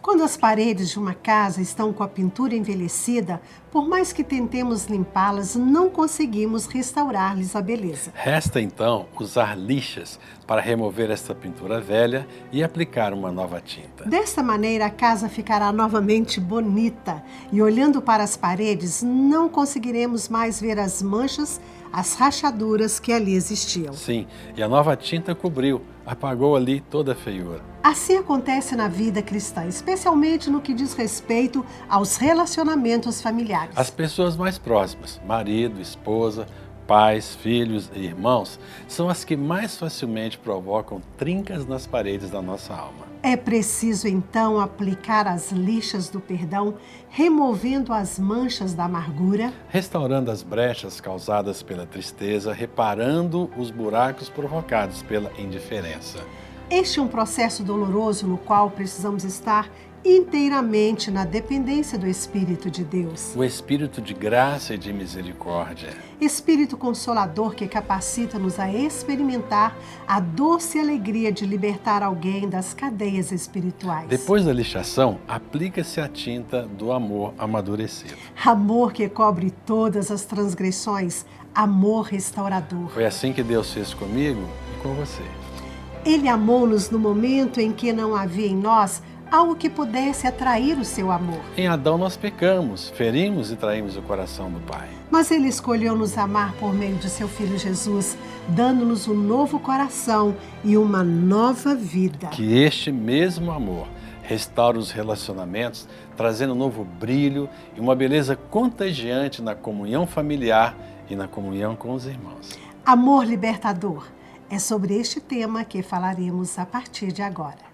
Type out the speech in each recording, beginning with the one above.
Quando as paredes de uma casa estão com a pintura envelhecida, por mais que tentemos limpá-las, não conseguimos restaurar-lhes a beleza. Resta então usar lixas para remover esta pintura velha e aplicar uma nova tinta. Desta maneira, a casa ficará novamente bonita e, olhando para as paredes, não conseguiremos mais ver as manchas, as rachaduras que ali existiam. Sim, e a nova tinta cobriu, apagou ali toda a feiura. Assim acontece na vida cristã, especialmente no que diz respeito aos relacionamentos familiares. As pessoas mais próximas, marido, esposa, pais, filhos e irmãos, são as que mais facilmente provocam trincas nas paredes da nossa alma. É preciso então aplicar as lixas do perdão, removendo as manchas da amargura, Restaurando as brechas causadas pela tristeza, reparando os buracos provocados pela indiferença. Este é um processo doloroso no qual precisamos estar inteiramente na dependência do Espírito de Deus. O Espírito de graça e de misericórdia. Espírito Consolador que capacita-nos a experimentar a doce alegria de libertar alguém das cadeias espirituais. Depois da lixação, aplica-se a tinta do amor amadurecido. Amor que cobre todas as transgressões, amor restaurador. Foi assim que Deus fez comigo e com você. Ele amou-nos no momento em que não havia em nós algo que pudesse atrair o seu amor. Em Adão nós pecamos, ferimos e traímos o coração do Pai. Mas Ele escolheu nos amar por meio de seu Filho Jesus, dando-nos um novo coração e uma nova vida. Que este mesmo amor restaure os relacionamentos, trazendo um novo brilho e uma beleza contagiante na comunhão familiar e na comunhão com os irmãos. Amor libertador. É sobre este tema que falaremos a partir de agora.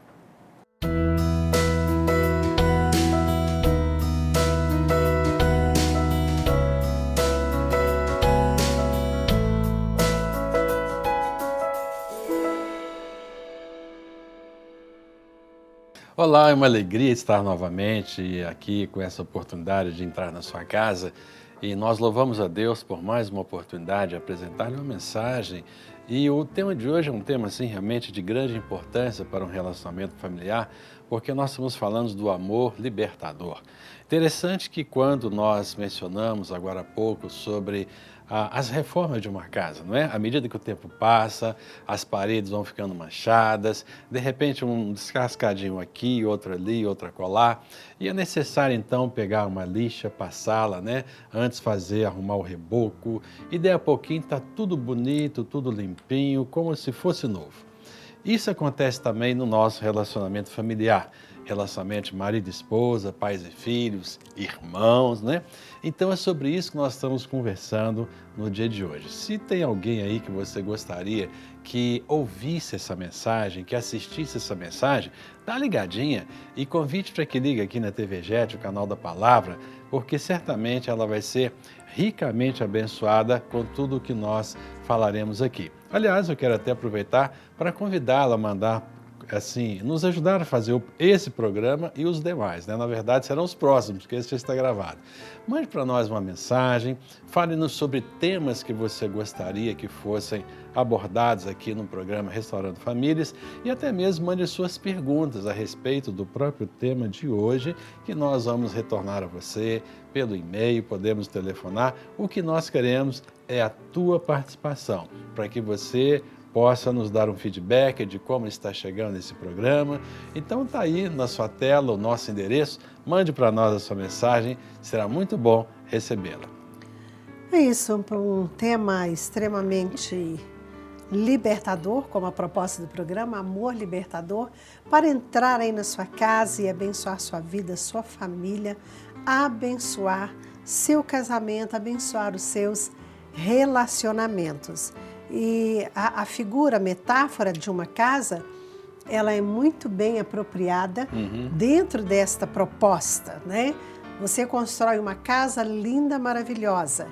Olá, é uma alegria estar novamente aqui com essa oportunidade de entrar na sua casa e nós louvamos a Deus por mais uma oportunidade de apresentar-lhe uma mensagem. E o tema de hoje é um tema assim, realmente de grande importância para um relacionamento familiar, porque nós estamos falando do amor libertador. Interessante que quando nós mencionamos agora há pouco sobre as reformas de uma casa, não é? À medida que o tempo passa, as paredes vão ficando manchadas, de repente um descascadinho aqui, outro ali, outro acolá, e é necessário então pegar uma lixa, passá-la, né? Antes arrumar o reboco, e daí a pouquinho está tudo bonito, tudo limpinho, como se fosse novo. Isso acontece também no nosso relacionamento familiar, relacionamento de marido e esposa, pais e filhos, irmãos, né? Então é sobre isso que nós estamos conversando no dia de hoje. Se tem alguém aí que você gostaria que ouvisse essa mensagem, que assistisse essa mensagem, dá ligadinha e convite para que ligue aqui na TV Jet, o canal da Palavra, porque certamente ela vai ser ricamente abençoada com tudo o que nós falaremos aqui. Aliás, eu quero até aproveitar para convidá-la a mandar, assim, nos ajudar a fazer esse programa e os demais, né? Na verdade, serão os próximos, porque esse já está gravado. Mande para nós uma mensagem, fale-nos sobre temas que você gostaria que fossem abordados aqui no programa Restaurando Famílias e até mesmo mande suas perguntas a respeito do próprio tema de hoje, que nós vamos retornar a você pelo e-mail, podemos telefonar. O que nós queremos é a tua participação, para que você possa nos dar um feedback de como está chegando esse programa. Então está aí na sua tela o nosso endereço, mande para nós a sua mensagem, será muito bom recebê-la. É isso, um tema extremamente libertador, como a proposta do programa, Amor Libertador, para entrar aí na sua casa e abençoar sua vida, sua família, abençoar seu casamento, abençoar os seus relacionamentos. E a figura, a metáfora de uma casa, ela é muito bem apropriada dentro desta proposta, né? Você constrói uma casa linda, maravilhosa.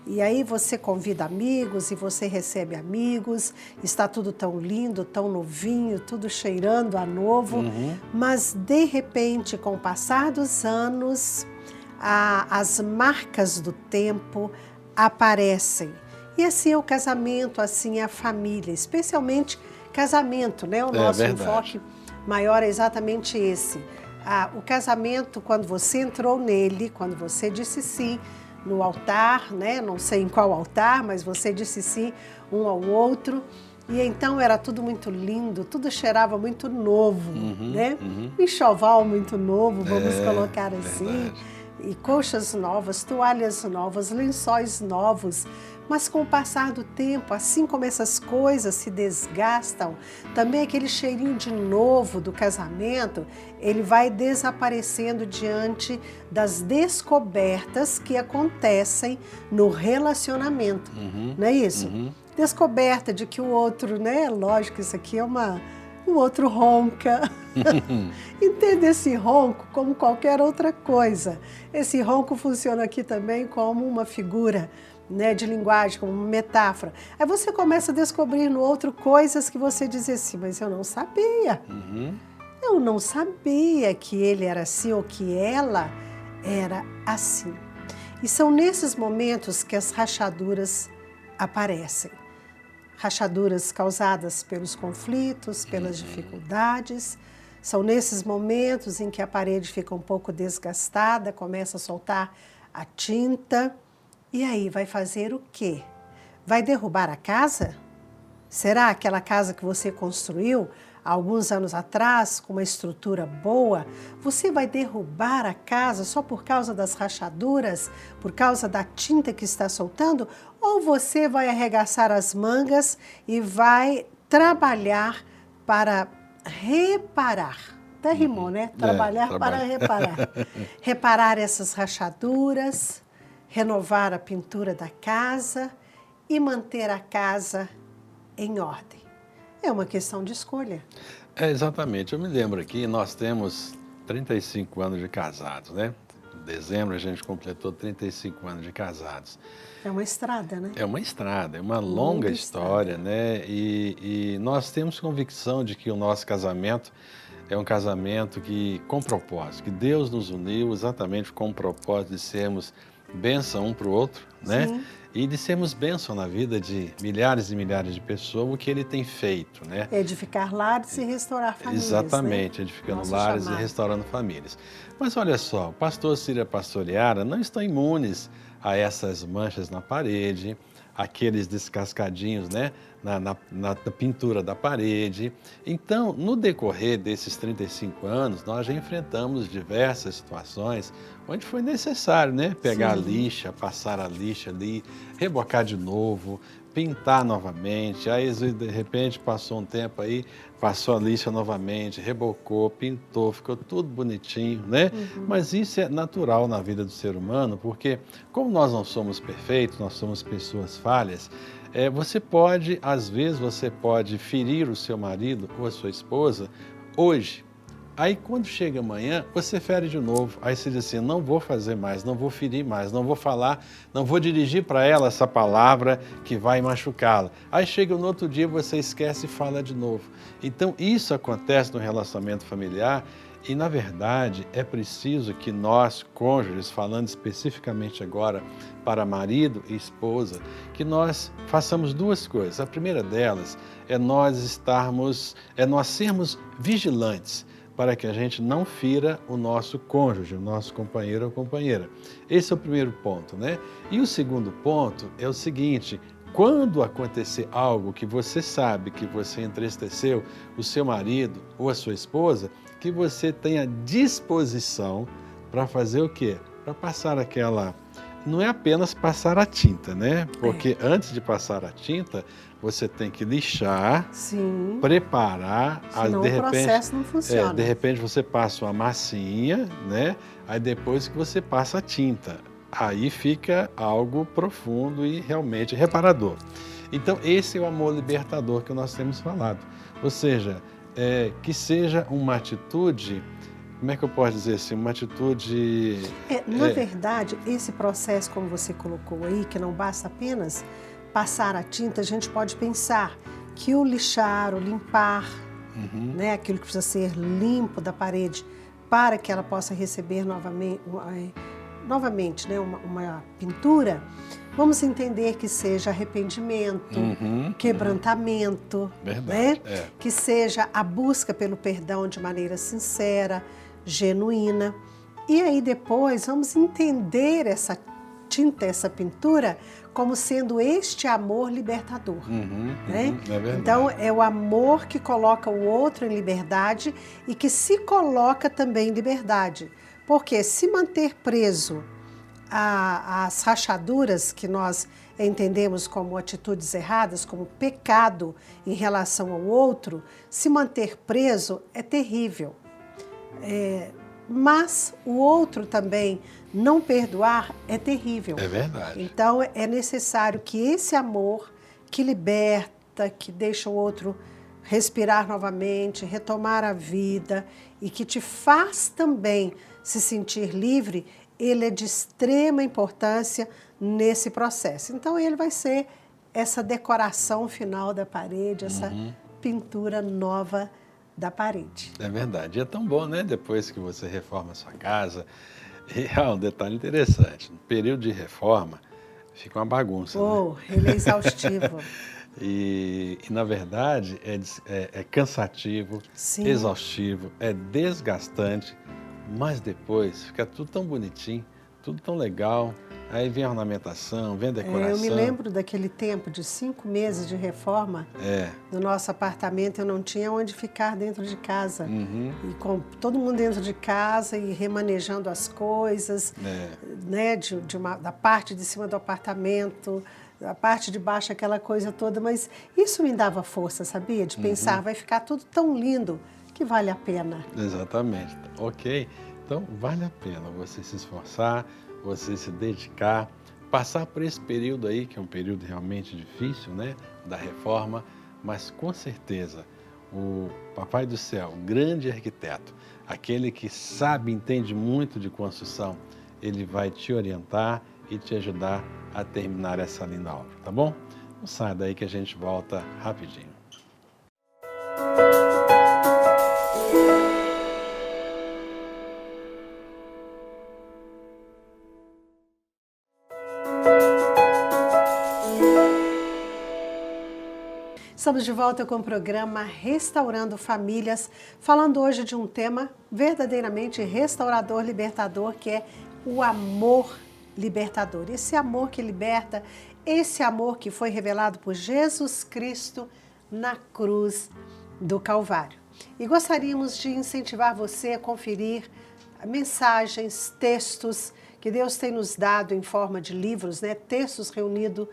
E aí você convida amigos e você recebe amigos, está tudo tão lindo, tão novinho, tudo cheirando a novo. Mas, de repente, com o passar dos anos, as marcas do tempo aparecem. E assim é o casamento, assim é a família, especialmente casamento, né? O nosso enfoque maior é exatamente esse. O casamento, quando você entrou nele, quando você disse sim no altar, né? Não sei em qual altar, mas você disse sim um ao outro. E então era tudo muito lindo, tudo cheirava muito novo, né? Um enxoval muito novo, vamos colocar assim. Verdade. E colchas novas, toalhas novas, lençóis novos. Mas com o passar do tempo, assim como essas coisas se desgastam, também aquele cheirinho de novo do casamento, ele vai desaparecendo diante das descobertas que acontecem no relacionamento. Não é isso? Descoberta de que o outro, né? Lógico, isso aqui é o outro ronca. Entenda esse ronco como qualquer outra coisa. Esse ronco funciona aqui também como uma figura, né, de linguagem, como uma metáfora. Aí você começa a descobrir no outro coisas que você diz assim, mas eu não sabia. Eu não sabia que ele era assim ou que ela era assim. E são nesses momentos que as rachaduras aparecem. Rachaduras causadas pelos conflitos, pelas dificuldades. São nesses momentos em que a parede fica um pouco desgastada, começa a soltar a tinta. E aí, vai fazer o quê? Vai derrubar a casa? Será aquela casa que você construiu há alguns anos atrás, com uma estrutura boa? Você vai derrubar a casa só por causa das rachaduras, por causa da tinta que está soltando? Ou você vai arregaçar as mangas e vai trabalhar para reparar? Até rimou, né? Trabalhar para reparar. Reparar essas rachaduras, renovar a pintura da casa e manter a casa em ordem. É uma questão de escolha. Exatamente. Eu me lembro aqui, nós temos 35 anos de casados, né? Em dezembro a gente completou 35 anos de casados. É uma estrada, né? É uma estrada, é uma longa história, né? E nós temos convicção de que o nosso casamento é um casamento com propósito, que Deus nos uniu exatamente com o propósito de sermos bênção um para o outro, né? Sim. E de sermos bênção na vida de milhares e milhares de pessoas, o que Ele tem feito, né? Edificar lares e restaurar famílias. Exatamente, né? edificando Nosso lares chamado. e restaurando famílias. Mas olha só, o pastor Ciro e a pastora Yara não estão imunes a essas manchas na parede, aqueles descascadinhos, né, na pintura da parede. Então, no decorrer desses 35 anos, nós já enfrentamos diversas situações onde foi necessário, né, pegar a lixa, passar a lixa ali, rebocar de novo, pintar novamente. Aí, de repente, passou um tempo aí, passou a lixa novamente, rebocou, pintou, ficou tudo bonitinho, né? Mas isso é natural na vida do ser humano, porque como nós não somos perfeitos, nós somos pessoas falhas, às vezes você pode ferir o seu marido ou a sua esposa hoje. Aí quando chega amanhã, você fere de novo. Aí você diz assim, não vou fazer mais, não vou ferir mais, não vou falar, não vou dirigir para ela essa palavra que vai machucá-la. Aí chega no outro dia, você esquece e fala de novo. Então isso acontece no relacionamento familiar e, na verdade, é preciso que nós, cônjuges, falando especificamente agora para marido e esposa, que nós façamos duas coisas. A primeira delas é nós sermos vigilantes, para que a gente não fira o nosso cônjuge, o nosso companheiro ou companheira. Esse é o primeiro ponto, né? E o segundo ponto é o seguinte, quando acontecer algo que você sabe que você entristeceu o seu marido ou a sua esposa, que você tenha disposição para fazer o quê? Para passar aquela... Não é apenas passar a tinta, né? Porque antes de passar a tinta, você tem que lixar, preparar. Senão o processo não funciona. De repente você passa uma massinha, né? Aí depois que você passa a tinta, aí fica algo profundo e realmente reparador. Então esse é o amor libertador que nós temos falado. Ou seja, que seja uma atitude... Como é que eu posso dizer assim? Uma atitude... Na verdade, esse processo, como você colocou aí, que não basta apenas passar a tinta, a gente pode pensar que o lixar, o limpar, né, aquilo que precisa ser limpo da parede para que ela possa receber novamente né, uma pintura, vamos entender que seja arrependimento, quebrantamento, né? Que seja a busca pelo perdão de maneira sincera, genuína. E aí depois vamos entender essa tinta, essa pintura, como sendo este amor libertador. Né? É verdade. Então é o amor que coloca o outro em liberdade e que se coloca também em liberdade. Porque se manter preso às rachaduras que nós entendemos como atitudes erradas, como pecado em relação ao outro, se manter preso é terrível. Mas o outro também não perdoar é terrível. É verdade. Então é necessário que esse amor que liberta, que deixa o outro respirar novamente, retomar a vida e que te faz também se sentir livre, ele é de extrema importância nesse processo. Então ele vai ser essa decoração final da parede, essa pintura nova da parede. É verdade. E é tão bom, né? Depois que você reforma a sua casa. E há um detalhe interessante. No período de reforma, fica uma bagunça. Oh, né? Ele é exaustivo. E na verdade, é cansativo, Sim. exaustivo, é desgastante, mas depois fica tudo tão bonitinho, tudo tão legal. Aí vem a ornamentação, vem a decoração. Eu me lembro daquele tempo de 5 meses de reforma do nosso apartamento. Eu não tinha onde ficar dentro de casa. E com todo mundo dentro de casa e remanejando as coisas, né, da parte de cima do apartamento, da parte de baixo, aquela coisa toda. Mas isso me dava força, sabia? De pensar, vai ficar tudo tão lindo que vale a pena. Exatamente. Ok. Então, vale a pena você se esforçar, você se dedicar, passar por esse período aí, que é um período realmente difícil, né, da reforma, mas com certeza o Papai do Céu, o grande arquiteto, aquele que sabe, entende muito de construção, ele vai te orientar e te ajudar a terminar essa linda obra, tá bom? Não sai daí que a gente volta rapidinho. Estamos de volta com o programa Restaurando Famílias, falando hoje de um tema verdadeiramente restaurador, libertador, que é o amor libertador. Esse amor que liberta, esse amor que foi revelado por Jesus Cristo na cruz do Calvário. E gostaríamos de incentivar você a conferir mensagens, textos que Deus tem nos dado em forma de livros, né? Textos reunidos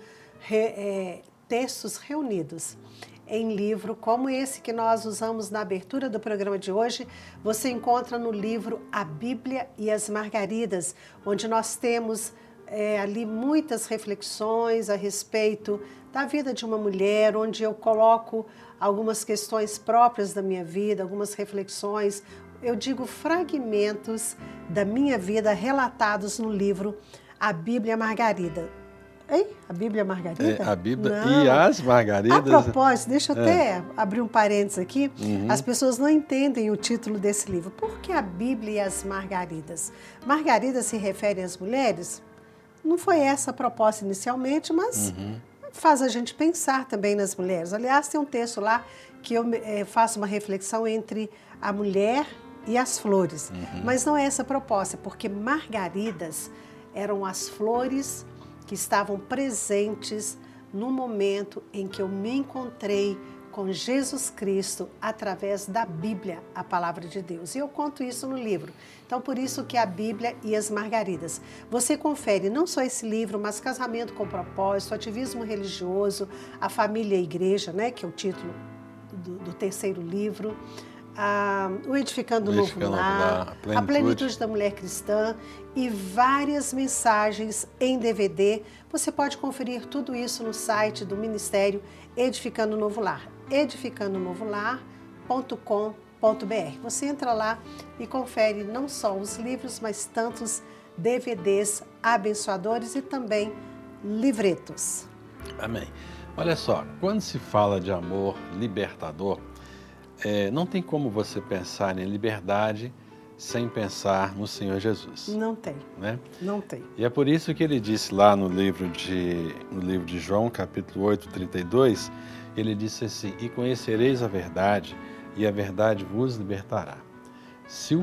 em livro, como esse que nós usamos na abertura do programa de hoje, você encontra no livro A Bíblia e as Margaridas, onde nós temos ali muitas reflexões a respeito da vida de uma mulher, onde eu coloco algumas questões próprias da minha vida, algumas reflexões, eu digo fragmentos da minha vida relatados no livro A Bíblia e a Margarida. Hein? A Bíblia Margarida? A Bíblia Não. E as Margaridas. A propósito, deixa eu até abrir um parênteses aqui. As pessoas não entendem o título desse livro. Por que a Bíblia e as Margaridas? Margarida se refere às mulheres? Não foi essa a proposta inicialmente, mas faz a gente pensar também nas mulheres. Aliás, tem um texto lá que eu faço uma reflexão entre a mulher e as flores. Mas não é essa a proposta, porque margaridas eram as flores que estavam presentes no momento em que eu me encontrei com Jesus Cristo através da Bíblia, a Palavra de Deus. E eu conto isso no livro. Então, por isso que a Bíblia e as Margaridas. Você confere não só esse livro, mas Casamento com Propósito, Ativismo Religioso, A Família e a Igreja, né, que é o título do terceiro livro, o Edificando o Novo Lar, a Plenitude da Mulher Cristã e várias mensagens em DVD. Você pode conferir tudo isso no site do Ministério Edificando o Novo Lar, edificandonovolar.com.br. Você entra lá e confere não só os livros, mas tantos DVDs abençoadores e também livretos. Amém. Olha só, quando se fala de amor libertador, não tem como você pensar em liberdade sem pensar no Senhor Jesus. Não tem, né? Não tem. E é por isso que ele disse lá no livro de João, capítulo 8, 32, ele disse assim, e conhecereis a verdade, e a verdade vos libertará. se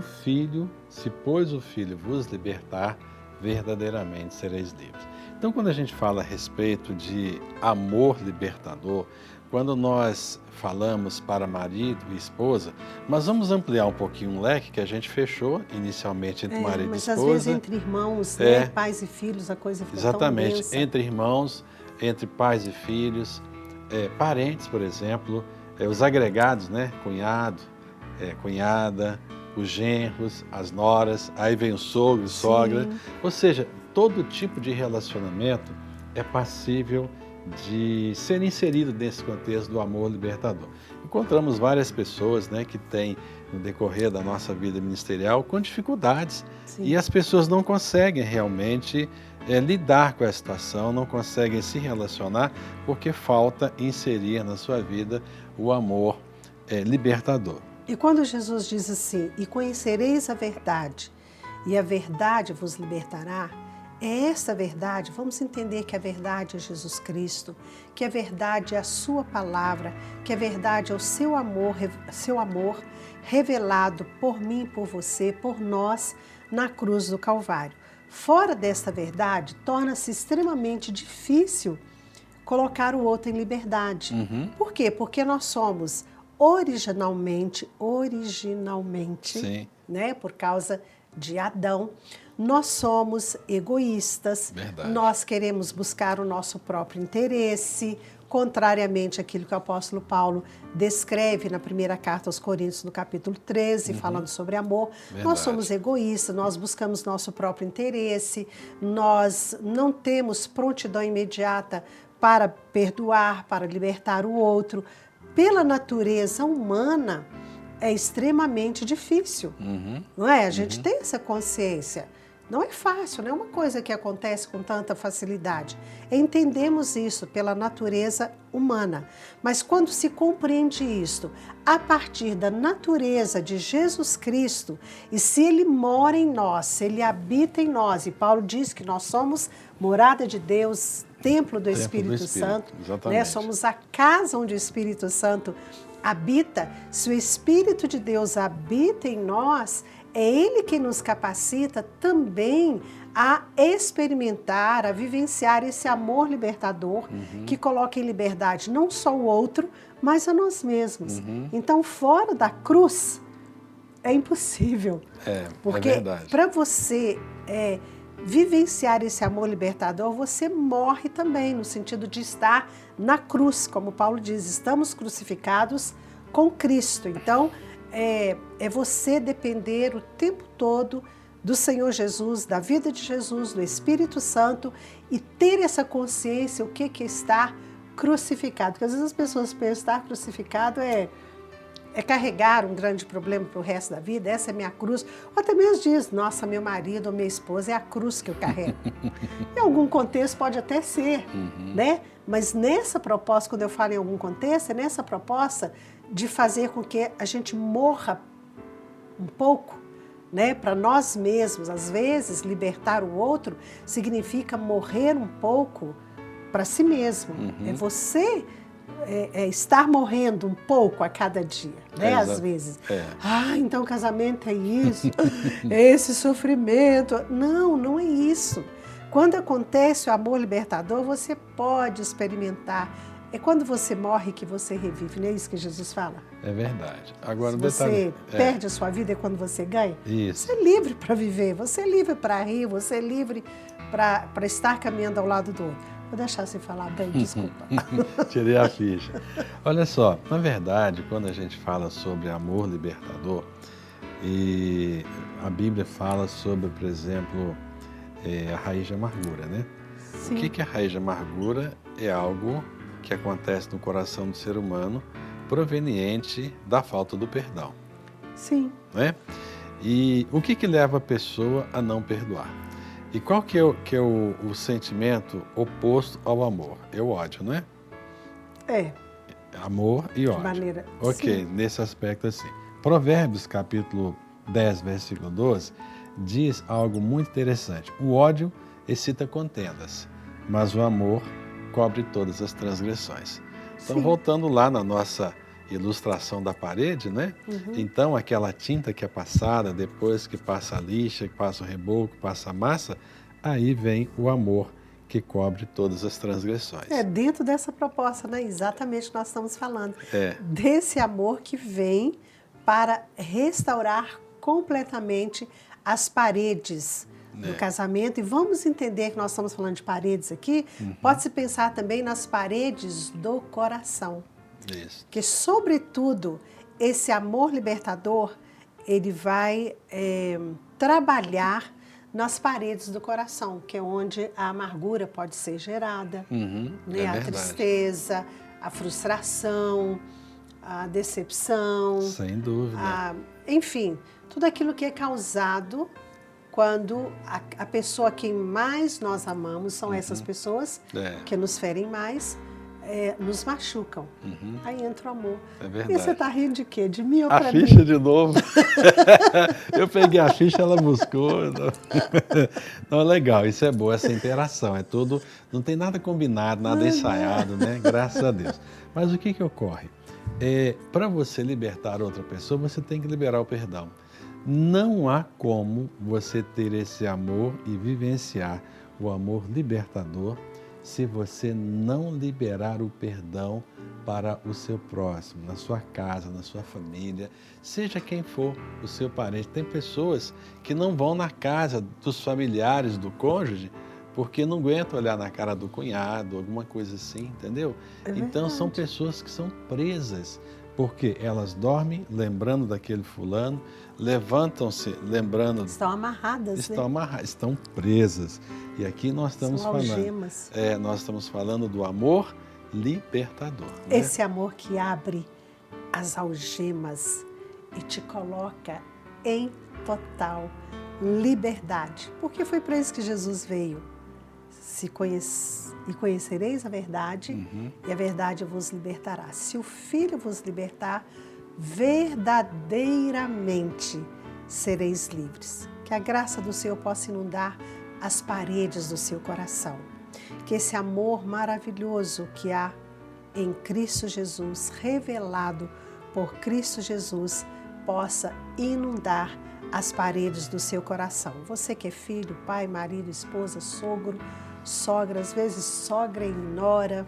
pois o Filho vos libertar, verdadeiramente sereis livres. Então, quando a gente fala a respeito de amor libertador, quando nós falamos para marido e esposa, mas vamos ampliar um pouquinho o leque que a gente fechou inicialmente entre marido e esposa. Mas às vezes entre irmãos, né, pais e filhos, a coisa fica exatamente, tão densa. entre irmãos, entre pais e filhos, parentes, por exemplo, os agregados, né, cunhado, cunhada, os genros, as noras, aí vem o sogro, sogra, ou seja, todo tipo de relacionamento é passível de ser inserido nesse contexto do amor libertador. Encontramos várias pessoas, né, que têm, no decorrer da nossa vida ministerial, com dificuldades. Sim. E as pessoas não conseguem realmente lidar com a situação, não conseguem se relacionar, porque falta inserir na sua vida o amor libertador. E quando Jesus diz assim, e conhecereis a verdade, e a verdade vos libertará, é essa verdade, vamos entender que a verdade é Jesus Cristo, que a verdade é a sua palavra, que a verdade é o seu amor revelado por mim, por você, por nós, na cruz do Calvário. Fora desta verdade, torna-se extremamente difícil colocar o outro em liberdade. Por quê? Porque nós somos originalmente, Sim. né, por causa de Adão, nós somos egoístas, Verdade. Nós queremos buscar o nosso próprio interesse, contrariamente àquilo que o apóstolo Paulo descreve na primeira carta aos Coríntios, no capítulo 13, falando sobre amor. Verdade. Nós somos egoístas, nós buscamos nosso próprio interesse, nós não temos prontidão imediata para perdoar, para libertar o outro. Pela natureza humana, é extremamente difícil, não é? A gente tem essa consciência. Não é fácil, não é uma coisa que acontece com tanta facilidade. Entendemos isso pela natureza humana. Mas quando se compreende isto a partir da natureza de Jesus Cristo, e se Ele mora em nós, se Ele habita em nós, e Paulo diz que nós somos morada de Deus, templo do Espírito Santo, né? Somos a casa onde o Espírito Santo habita. Se o Espírito de Deus habita em nós, é Ele que nos capacita também a experimentar, a vivenciar esse amor libertador que coloca em liberdade não só o outro, mas a nós mesmos. Então, fora da cruz, é impossível. Porque para você vivenciar esse amor libertador, você morre também, no sentido de estar na cruz, como Paulo diz, estamos crucificados com Cristo. Então, é você depender o tempo todo do Senhor Jesus, da vida de Jesus, do Espírito Santo, e ter essa consciência, o que é estar crucificado. Porque às vezes as pessoas pensam que estar crucificado é carregar um grande problema para o resto da vida, essa é minha cruz. Ou até mesmo diz, nossa, meu marido ou minha esposa é a cruz que eu carrego. Em algum contexto pode até ser, né? Mas nessa proposta, quando eu falo em algum contexto, é nessa proposta de fazer com que a gente morra um pouco, né, para nós mesmos. Às vezes, libertar o outro significa morrer um pouco para si mesmo. É você estar morrendo um pouco a cada dia, né? Às vezes. Então o casamento é isso, é esse sofrimento. Não, não é isso. Quando acontece o amor libertador, você pode experimentar. É quando você morre que você revive, não é isso que Jesus fala? É verdade. Agora, se você perde a sua vida, é quando você ganha? Isso. Você é livre para viver, você é livre para rir, você é livre para estar caminhando ao lado do outro. Vou deixar você falar bem, desculpa. Tirei a ficha. Olha só, na verdade, quando a gente fala sobre amor libertador, e a Bíblia fala sobre, por exemplo, a raiz de amargura, né? Sim. O que é a raiz de amargura? É algo que acontece no coração do ser humano proveniente da falta do perdão. Sim. Né? E o que leva a pessoa a não perdoar? E qual que é o sentimento oposto ao amor? É o ódio, não é? Amor e ódio. De maneira... Ok, sim. Nesse aspecto assim. Provérbios, capítulo 10, versículo 12, diz algo muito interessante. O ódio excita contendas, mas o amor cobre todas as transgressões. Então, voltando lá na nossa ilustração da parede, né? Então, aquela tinta que é passada, depois que passa a lixa, que passa o reboco, que passa a massa, aí vem o amor que cobre todas as transgressões. É dentro dessa proposta, né? Exatamente o que nós estamos falando. Desse amor que vem para restaurar completamente as paredes do casamento. E vamos entender que nós estamos falando de paredes aqui, pode-se pensar também nas paredes do coração. Isso. Que, sobretudo, esse amor libertador, ele vai trabalhar nas paredes do coração, que é onde a amargura pode ser gerada, né? A tristeza, a frustração, a decepção. Sem dúvida. Enfim, tudo aquilo que é causado quando a pessoa que mais nós amamos, são essas pessoas que nos ferem mais, nos machucam. Aí entra o amor. É verdade. E você está rindo de quê? De mim ou A para mim? ficha de novo. Eu peguei a ficha, ela buscou. Não, é legal, isso é bom, essa interação. É tudo, não tem nada combinado, nada ensaiado, né? Graças a Deus. Mas o que ocorre? Para você libertar outra pessoa, você tem que liberar o perdão. Não há como você ter esse amor e vivenciar o amor libertador se você não liberar o perdão para o seu próximo, na sua casa, na sua família, seja quem for o seu parente. Tem pessoas que não vão na casa dos familiares do cônjuge porque não aguentam olhar na cara do cunhado, alguma coisa assim, entendeu? Então são pessoas que são presas, porque elas dormem lembrando daquele fulano, levantam-se lembrando... Estão amarradas, estão presas. E aqui nós estamos algemas. Nós estamos falando do amor libertador. Né? Esse amor que abre as algemas e te coloca em total liberdade. Porque foi para isso que Jesus veio. E conhecereis a verdade, e a verdade vos libertará. Se o Filho vos libertar, verdadeiramente sereis livres. Que a graça do Senhor possa inundar as paredes do seu coração. Que esse amor maravilhoso que há em Cristo Jesus, revelado por Cristo Jesus, possa inundar as paredes do seu coração. Você que é filho, pai, marido, esposa, sogro, sogra, às vezes sogra e nora,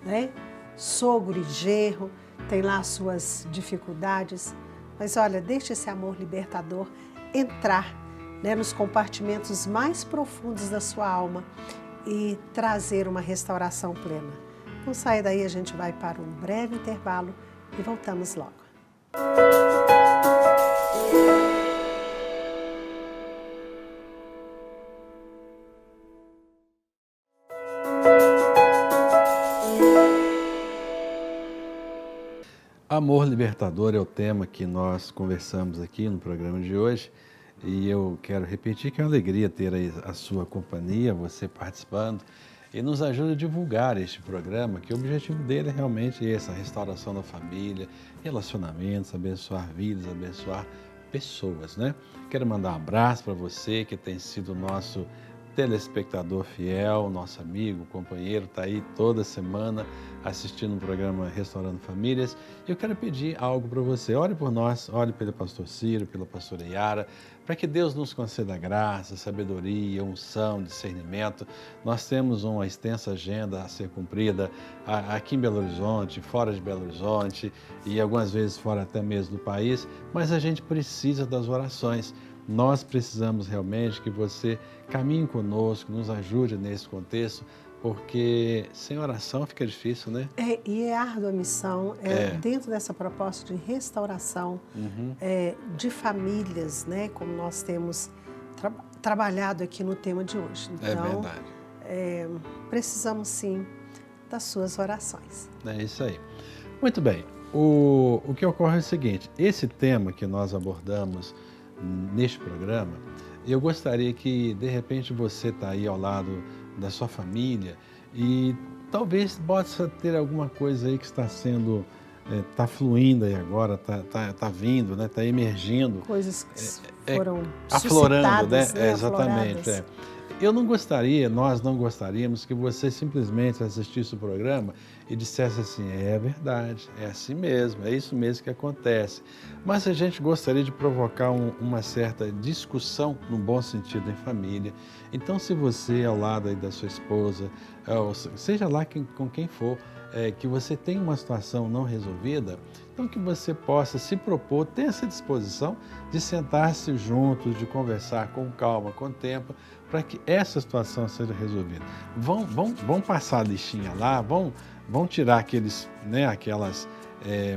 né? Sogro e genro, tem lá suas dificuldades. Mas olha, deixe esse amor libertador entrar, né, nos compartimentos mais profundos da sua alma e trazer uma restauração plena. Então saia daí, a gente vai para um breve intervalo e voltamos logo. Amor libertador é o tema que nós conversamos aqui no programa de hoje e eu quero repetir que é uma alegria ter aí a sua companhia, você participando e nos ajuda a divulgar este programa, que o objetivo dele é realmente esse, a restauração da família, relacionamentos, abençoar vidas, abençoar pessoas, né? Quero mandar um abraço para você que tem sido nosso telespectador fiel, nosso amigo, companheiro, está aí toda semana assistindo o programa Restaurando Famílias. Eu quero pedir algo para você. Ore por nós, ore pelo pastor Ciro, pela pastora Yara, para que Deus nos conceda graça, sabedoria, unção, discernimento. Nós temos uma extensa agenda a ser cumprida aqui em Belo Horizonte, fora de Belo Horizonte e algumas vezes fora até mesmo do país, mas a gente precisa das orações. Nós precisamos realmente que você caminhe conosco, nos ajude nesse contexto, porque sem oração fica difícil, né? E é árdua a missão, dentro dessa proposta de restauração de famílias, né? Como nós temos trabalhado aqui no tema de hoje. Então, é verdade. Precisamos sim das suas orações. É isso aí. Muito bem. O que ocorre é o seguinte, esse tema que nós abordamos neste programa, eu gostaria que, de repente, você está aí ao lado da sua família e talvez possa ter alguma coisa aí que está sendo, está fluindo aí agora, está vindo, né? Está emergindo. Coisas que foram aflorando, né? Exatamente. Eu não gostaria, nós não gostaríamos que você simplesmente assistisse o programa e dissesse assim, é verdade, é assim mesmo, é isso mesmo que acontece. Mas a gente gostaria de provocar uma certa discussão, no bom sentido, em família. Então, se você, ao lado aí da sua esposa, ou seja lá com quem for, que você tem uma situação não resolvida, então que você possa se propor, ter essa disposição de sentar-se juntos, de conversar com calma, com tempo, para que essa situação seja resolvida. Vão passar a lixinha lá, vão tirar aquelas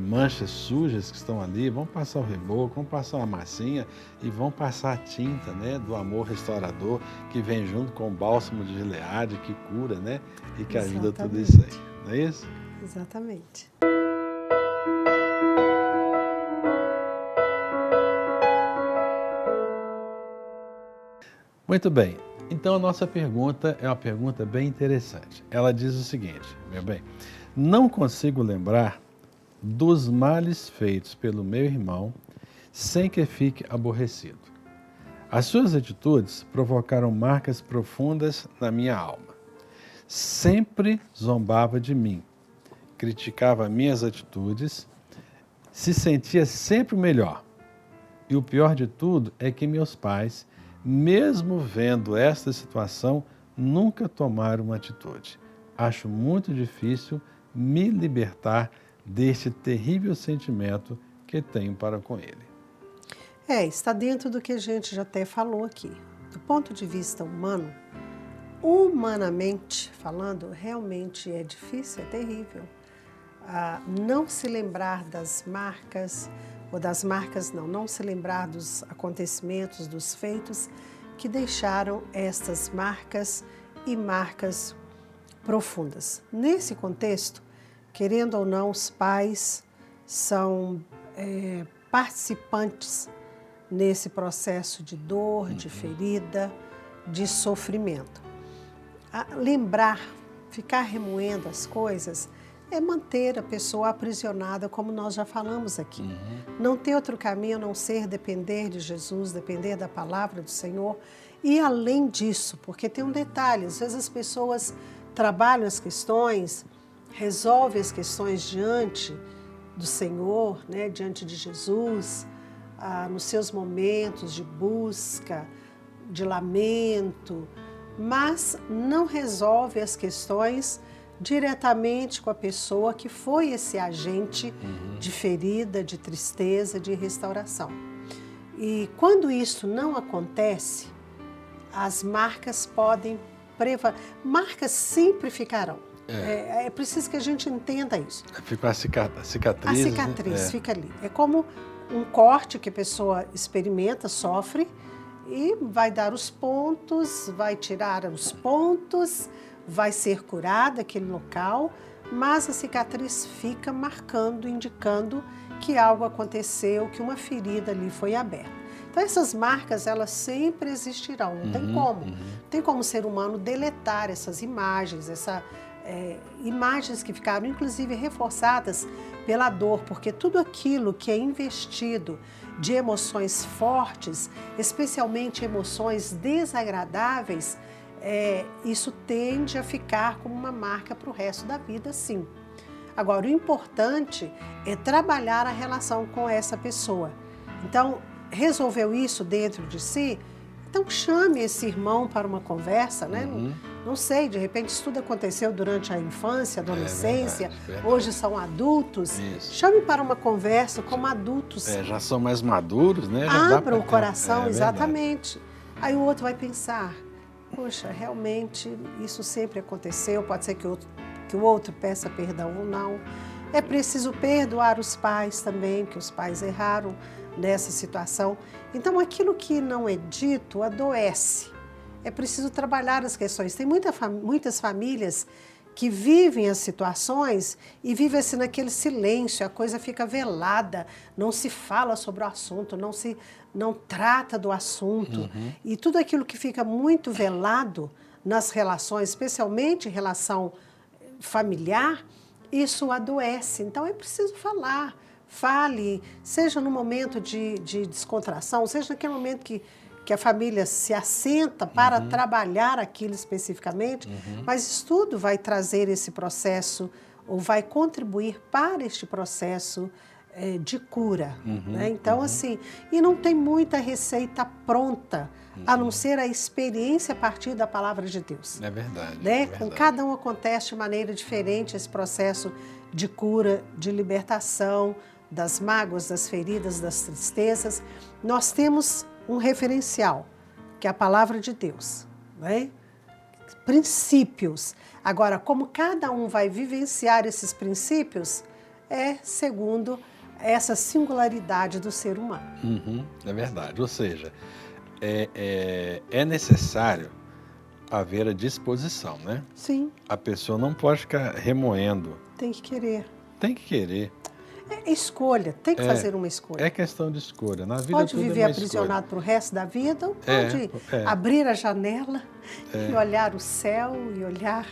manchas sujas que estão ali, vão passar o reboco, vão passar uma massinha e vão passar a tinta, do amor restaurador que vem junto com o bálsamo de Gileade, que cura, e que ajuda tudo isso aí. Não é isso? Exatamente. Muito bem. Então, a nossa pergunta é uma pergunta bem interessante. Ela diz o seguinte, meu bem, não consigo lembrar dos males feitos pelo meu irmão sem que fique aborrecido. As suas atitudes provocaram marcas profundas na minha alma. Sempre zombava de mim, criticava minhas atitudes, se sentia sempre o melhor. E o pior de tudo é que meus pais, mesmo vendo esta situação, nunca tomaram uma atitude. Acho muito difícil me libertar deste terrível sentimento que tenho para com ele. Está dentro do que a gente já até falou aqui. Do ponto de vista humano, humanamente falando, realmente é difícil, é terrível. Não se lembrar das marcas, ou das marcas não se lembrar dos acontecimentos, dos feitos que deixaram estas marcas e marcas profundas. Nesse contexto, querendo ou não, os pais são participantes nesse processo de dor, de ferida, de sofrimento. Lembrar, ficar remoendo as coisas, é manter a pessoa aprisionada, como nós já falamos aqui. Não ter outro caminho a não ser depender de Jesus, depender da palavra do Senhor. E além disso, porque tem um detalhe, às vezes as pessoas trabalham as questões, resolvem as questões diante do Senhor, diante de Jesus, nos seus momentos de busca, de lamento, mas não resolve as questões diretamente com a pessoa que foi esse agente de ferida, de tristeza, de restauração. E quando isso não acontece, as marcas podem marcas sempre ficarão. É preciso que a gente entenda isso. Fica a cicatriz. A cicatriz fica ali. É como um corte que a pessoa experimenta, sofre, e vai dar os pontos, vai tirar os pontos, vai ser curado aquele local, mas a cicatriz fica marcando, indicando que algo aconteceu, que uma ferida ali foi aberta. Então essas marcas, elas sempre existirão, não tem como. Não tem como o ser humano deletar essas imagens, imagens que ficaram inclusive reforçadas pela dor, porque tudo aquilo que é investido de emoções fortes, especialmente emoções desagradáveis, isso tende a ficar como uma marca para o resto da vida, sim. Agora, o importante é trabalhar a relação com essa pessoa. Então, resolveu isso dentro de si? Então, chame esse irmão para uma conversa, Não sei, de repente isso tudo aconteceu durante a infância, a adolescência, verdade. Hoje são adultos. Isso. Chame para uma conversa como adultos. Já são mais maduros, Abra o coração, exatamente. Aí o outro vai pensar, poxa, realmente isso sempre aconteceu, pode ser que o outro peça perdão ou não. É preciso perdoar os pais também, que os pais erraram nessa situação. Então, aquilo que não é dito adoece. É preciso trabalhar as questões. Tem muitas famílias que vivem as situações e vivem assim naquele silêncio, a coisa fica velada, não se fala sobre o assunto, não trata do assunto. E tudo aquilo que fica muito velado nas relações, especialmente em relação familiar, isso adoece. Então é preciso falar. Fale, seja no momento de descontração, seja naquele momento que que a família se assenta para trabalhar aquilo especificamente, mas estudo vai trazer esse processo ou vai contribuir para este processo de cura. Né? Então, assim, e não tem muita receita pronta, a não ser a experiência a partir da palavra de Deus. É verdade. Né? É verdade. Com cada um acontece de maneira diferente esse processo de cura, de libertação das mágoas, das feridas, das tristezas. Nós temos um referencial, que é a palavra de Deus, né? Princípios. Agora, como cada um vai vivenciar esses princípios, é segundo essa singularidade do ser humano. É verdade. Ou seja, é necessário haver a disposição, né? Sim, A pessoa não pode ficar remoendo. tem que querer. Tem que querer. É escolha, tem que fazer uma escolha. É questão de escolha. Na vida Pode tudo viver é uma aprisionado para o resto da vida, ou É, pode é. abrir a janela e olhar o céu e olhar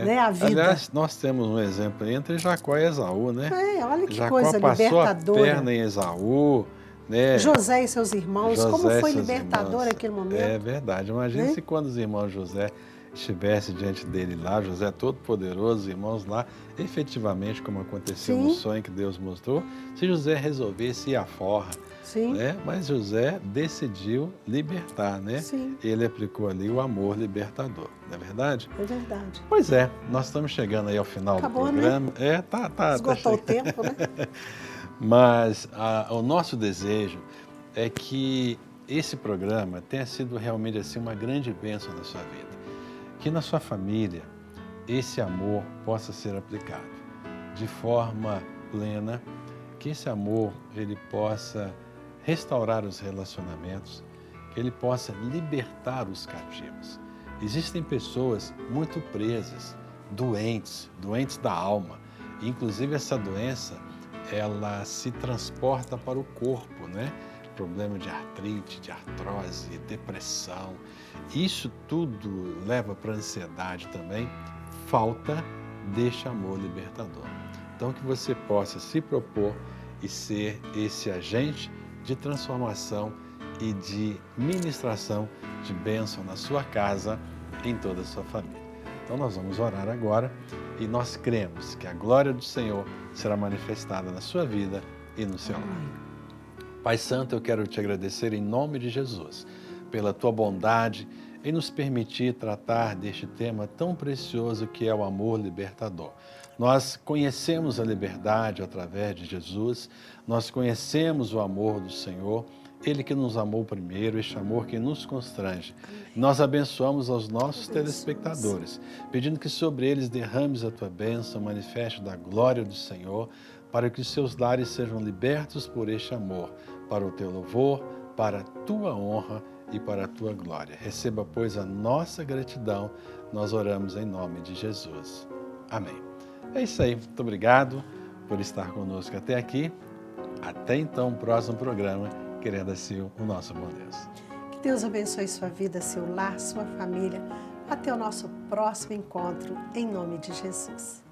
né, a vida. Aliás, nós temos um exemplo aí entre Jacó e Esaú, né? Olha que Jacó coisa passou libertadora. a perna em Esaú, né? José e seus irmãos, José como e foi seus libertador irmãos. aquele momento. É verdade. Imagina Né? se quando os irmãos José estivessem diante dele lá, José todo poderoso, os irmãos lá, efetivamente, como aconteceu no sonho que Deus mostrou, se José resolvesse ir à forra, Sim. né? Mas José decidiu libertar, né? Sim. Ele aplicou ali o amor libertador, não é verdade? É verdade. Pois é, nós estamos chegando aí ao final Acabou, do programa. né? Tá Esgotou o chegando. tempo, né? Mas o nosso desejo é que esse programa tenha sido realmente assim uma grande bênção na sua vida. Que na sua família esse amor possa ser aplicado de forma plena, que esse amor ele possa restaurar os relacionamentos, que ele possa libertar os cativos. Existem pessoas muito presas, doentes da alma. Inclusive essa doença, ela se transporta para o corpo, né? Problema de artrite, de artrose, depressão. Isso tudo leva para a ansiedade também, falta deste amor libertador. Então que você possa se propor e ser esse agente de transformação e de ministração de bênção na sua casa, em toda a sua família. Então nós vamos orar agora e nós cremos que a glória do Senhor será manifestada na sua vida e no seu lar. Pai Santo, eu quero te agradecer em nome de Jesus, pela tua bondade em nos permitir tratar deste tema tão precioso que é o amor libertador. Nós conhecemos a liberdade através de Jesus, nós conhecemos o amor do Senhor, Ele que nos amou primeiro, este amor que nos constrange. Nós abençoamos aos nossos telespectadores, pedindo que sobre eles derrames a tua bênção, manifeste da glória do Senhor, para que os seus lares sejam libertos por este amor, para o teu louvor, para a tua honra e para a tua glória. Receba, pois, a nossa gratidão. Nós oramos em nome de Jesus. Amém. É isso aí. Muito obrigado por estar conosco até aqui. Até então, o próximo programa, querendo assim o nosso bom Deus. Que Deus abençoe sua vida, seu lar, sua família. Até o nosso próximo encontro, em nome de Jesus.